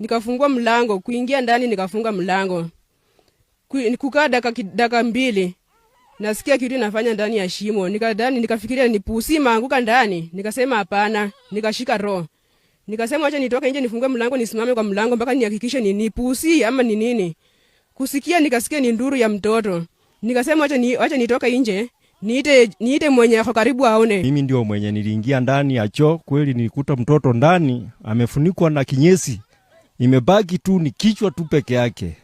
nikafungua mlango, kuingia ndani nikafunga mlango. Kukaa dakika mbili, nasikia kitu inafanya ndani ya shimo. Nikafikiria ni pusi maanguka ndani, nikasema hapana, nikashika roho. Nikasema acha nitoke nje nifungue mlango nisimame kwa mlango mpaka nihakikishe ni pusi ama ni nini. Nikasikia ni nduru ya mtoto. Nikasema acha nitoke nje niite mwenye ako karibu aone. Mimi ndio mwenye niliingia ndani ya choo, kweli nilikuta mtoto ndani amefunikwa na kinyesi. Imebaki tu ni kichwa tu peke yake.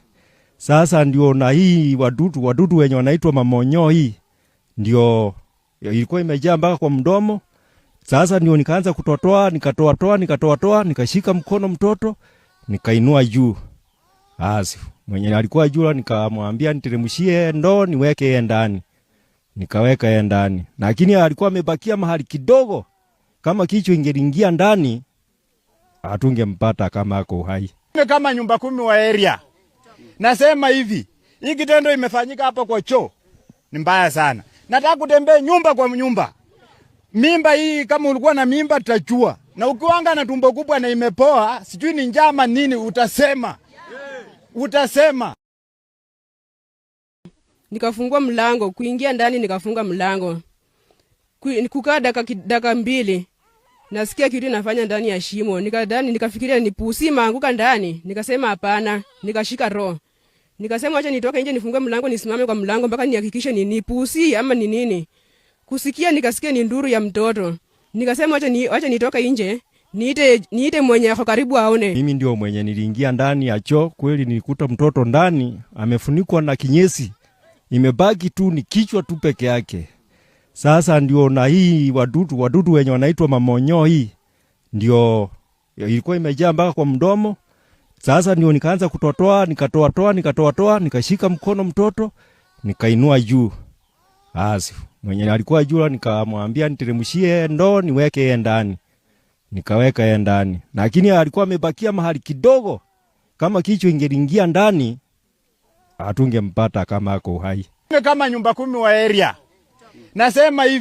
Sasa ndio na hii wadudu wenye wanaitwa mamonyo hii ndio ilikuwa imejaa mpaka kwa mdomo. Sasa ndio nikaanza kutotoa, nikatoa, nikashika mkono mtoto, nikainua juu. Basi mwenye alikuwa juu nikamwambia niteremshie ndoo niweke yeye ndani. Nikaweka yeye ndani. Lakini alikuwa amebakia mahali kidogo. Kama kichwa ingeingia ndani hatungempata kama ako hai. Kama nyumba 10 wa area. Nasema hivi, hii kitendo imefanyika hapa kwa choo. Ni mbaya sana. Nataka kutembea nyumba kwa nyumba. Mimba hii kama ulikuwa na mimba tutachua. Na ukiwanga na tumbo kubwa na imepoa, sijui ni njama nini utasema. Utasema. Nikafungua mlango, kuingia ndani nikafunga mlango. Kukaa dakika mbili, nasikia kitu inafanya ndani ya shimo. Nikafikiria ni pusi maanguka ndani, nikasema hapana, nikashika roho. Nikasema acha nitoke nje nifungue mlango nisimame kwa mlango mpaka nihakikishe ni pusi ama ni nini. Nikasikia ni nduru ya mtoto. Nikasema acha nitoke nje niite mwenye ako karibu aone. Mimi ndio mwenye niliingia ndani ya choo, kweli nilikuta mtoto ndani amefunikwa na kinyesi. Imebaki tu ni kichwa tu peke yake. Sasa ndio na hii wadudu wenye wanaitwa mamonyo hii ndio ilikuwa imejaa mpaka kwa mdomo. Sasa ndio nikaanza kutotoa, nikatoa, nikashika mkono mtoto, nikainua juu. Basi mwenye alikuwa juu nikamwambia niteremshie ndoo niweke yeye ndani. Nikaweka yeye ndani. Lakini alikuwa amebakia mahali kidogo. Kama kichwa ingeingia ndani hatungempata kama ako hai. Kama nyumba 10 wa area. Nasema hivi.